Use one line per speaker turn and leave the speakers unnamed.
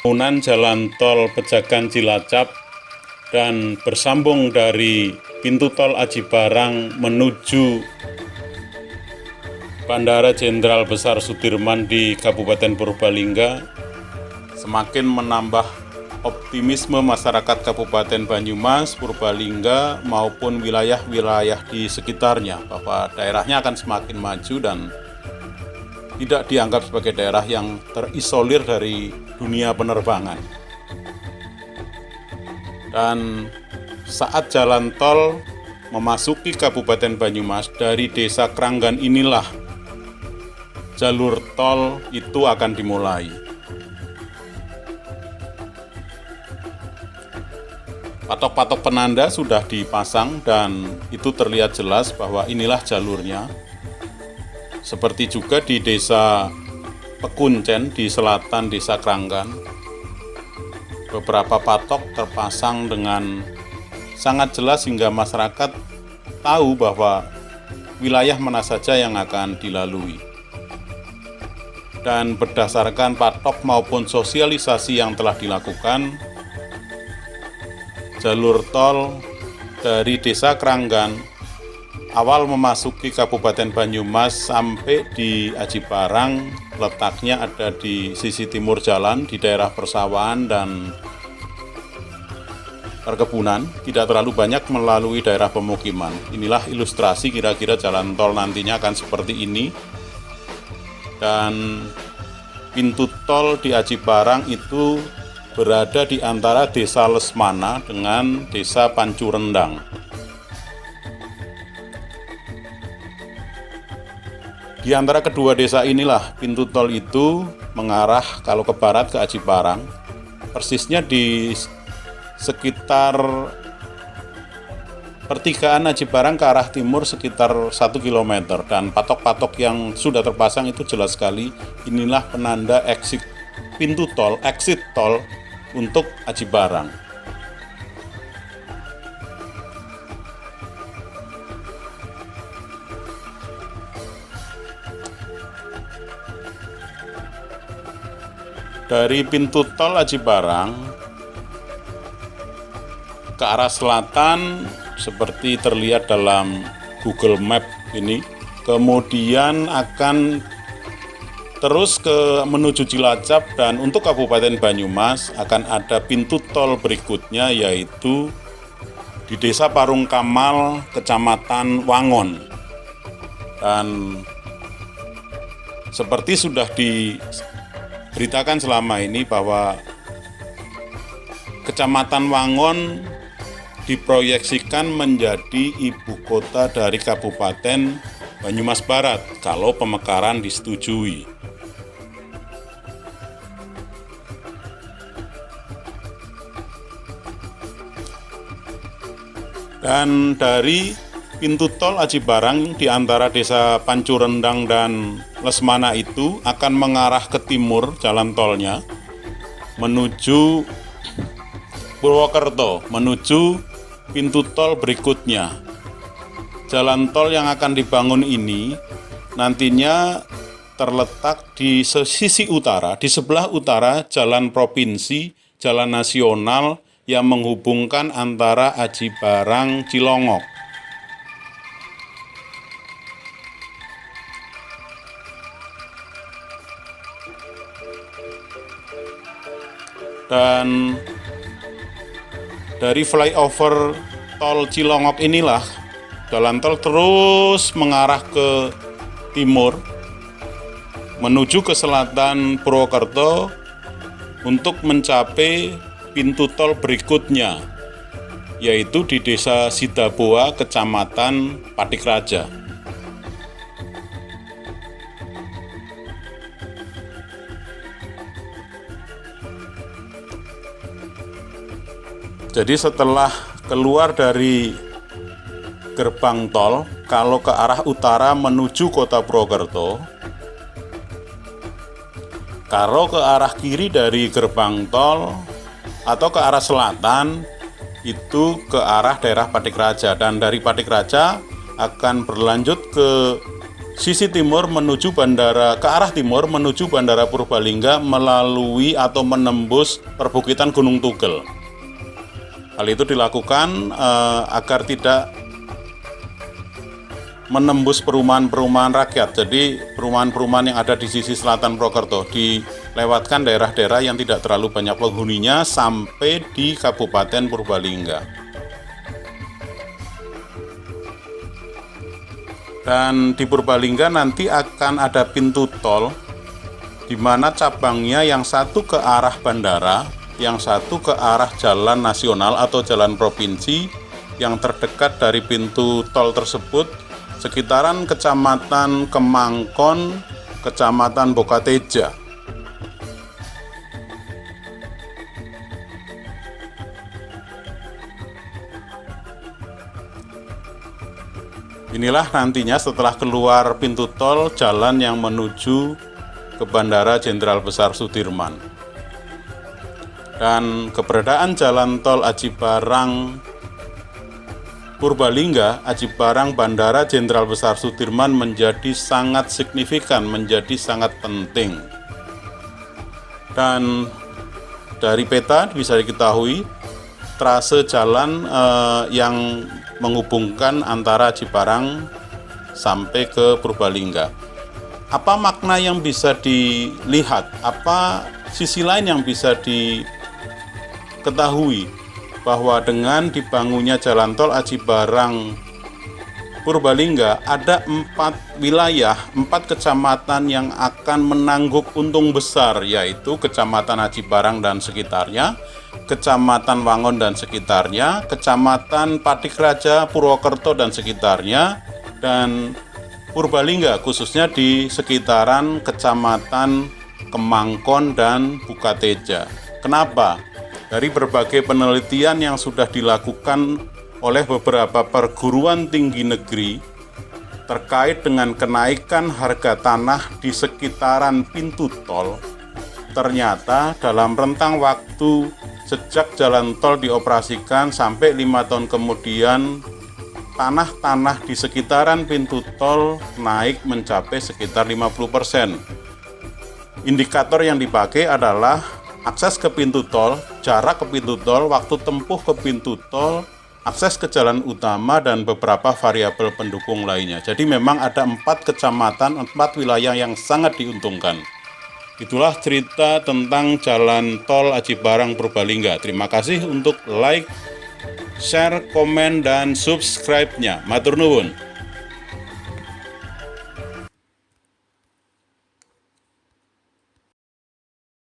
Pembangunan jalan tol Pejagan Cilacap dan bersambung dari pintu tol Aji Barang menuju Bandara Jenderal Besar Sudirman di Kabupaten Purbalingga semakin menambah optimisme masyarakat Kabupaten Banyumas, Purbalingga maupun wilayah-wilayah di sekitarnya bahwa daerahnya akan semakin maju dan tidak dianggap sebagai daerah yang terisolir dari dunia penerbangan. Dan saat jalan tol memasuki Kabupaten Banyumas dari Desa Kranggan inilah jalur tol itu akan dimulai. Patok-patok penanda sudah dipasang dan itu terlihat jelas bahwa inilah jalurnya. Seperti juga di Desa Pekuncen di selatan Desa Kranggan, beberapa patok terpasang dengan sangat jelas sehingga masyarakat tahu bahwa wilayah mana saja yang akan dilalui. Dan berdasarkan patok maupun sosialisasi yang telah dilakukan, jalur tol dari Desa Kranggan awal memasuki Kabupaten Banyumas sampai di Aji Barang, letaknya ada di sisi timur jalan di daerah persawahan dan perkebunan, tidak terlalu banyak melalui daerah pemukiman. Inilah ilustrasi kira-kira jalan tol nantinya akan seperti ini. Dan pintu tol di Aji Barang itu berada di antara Desa Lesmana dengan Desa Pancurendang. Di antara kedua desa inilah pintu tol itu mengarah kalau ke barat ke Aji Barang, persisnya di sekitar pertigaan Aji Barang ke arah timur sekitar 1 km, dan patok-patok yang sudah terpasang itu jelas sekali inilah penanda exit pintu tol, exit tol untuk Aji Barang. Dari pintu tol Aji Barang ke arah selatan seperti terlihat dalam Google Map ini, kemudian akan terus menuju Cilacap, dan untuk Kabupaten Banyumas akan ada pintu tol berikutnya yaitu di Desa Parung Kamal, Kecamatan Wangon. Dan seperti sudah diberitakan selama ini bahwa Kecamatan Wangon diproyeksikan menjadi ibu kota dari Kabupaten Banyumas Barat kalau pemekaran disetujui. Dan dari pintu tol Aji Barang di antara Desa Pancurendang dan Lesmana itu akan mengarah ke timur jalan tolnya menuju Purwokerto, menuju pintu tol berikutnya. Jalan tol yang akan dibangun ini nantinya terletak di sisi utara, di sebelah utara jalan provinsi, jalan nasional yang menghubungkan antara Aji Barang Cilongok. Dan dari flyover tol Cilongok inilah jalan tol terus mengarah ke timur menuju ke selatan Purwokerto untuk mencapai pintu tol berikutnya, yaitu di Desa Sidaboa, Kecamatan Patikraja. Jadi setelah keluar dari gerbang tol, kalau ke arah utara menuju kota Purwokerto, kalau ke arah kiri dari gerbang tol atau ke arah selatan itu ke arah daerah Patikraja, dan dari Patikraja akan berlanjut ke sisi timur menuju bandara, ke arah timur menuju Bandara Purbalingga melalui atau menembus perbukitan Gunung Tugel. Hal itu dilakukan agar tidak menembus perumahan-perumahan rakyat. Jadi perumahan-perumahan yang ada di sisi selatan Purwokerto dilewatkan daerah-daerah yang tidak terlalu banyak penghuninya sampai di Kabupaten Purbalingga. Dan di Purbalingga nanti akan ada pintu tol di mana cabangnya yang satu ke arah bandara, yang satu ke arah jalan nasional atau jalan provinsi. Yang terdekat dari pintu tol tersebut sekitaran Kecamatan Kemangkon, Kecamatan Bokateja. Inilah nantinya setelah keluar pintu tol jalan yang menuju ke Bandara Jenderal Besar Sudirman. Dan keberadaan jalan tol Aji Barang Purbalingga, Aji Barang Bandara Jenderal Besar Sudirman menjadi sangat signifikan, menjadi sangat penting. Dan dari peta bisa diketahui trase jalan yang menghubungkan antara Aji Barang sampai ke Purbalingga. Apa makna yang bisa dilihat? Apa sisi lain yang bisa diketahui? Bahwa dengan dibangunnya jalan tol Aji Barang Purbalingga, ada 4 wilayah, 4 kecamatan yang akan menangguk untung besar, yaitu Kecamatan Aji Barang dan sekitarnya, Kecamatan Wangon dan sekitarnya, Kecamatan Patikraja, Purwokerto dan sekitarnya, dan Purbalingga khususnya di sekitaran Kecamatan Kemangkon dan Bokateja. Kenapa? Dari berbagai penelitian yang sudah dilakukan oleh beberapa perguruan tinggi negeri terkait dengan kenaikan harga tanah di sekitaran pintu tol, ternyata dalam rentang waktu sejak jalan tol dioperasikan sampai 5 tahun kemudian, tanah-tanah di sekitaran pintu tol naik mencapai sekitar 50%. Indikator yang dipakai adalah akses ke pintu tol, jarak ke pintu tol, waktu tempuh ke pintu tol, akses ke jalan utama, dan beberapa variabel pendukung lainnya. Jadi memang ada 4 kecamatan, 4 wilayah yang sangat diuntungkan. Itulah cerita tentang jalan tol Aji Barang Purbalingga. Terima kasih untuk like, share, komen, dan subscribe-nya. Matur nuwun.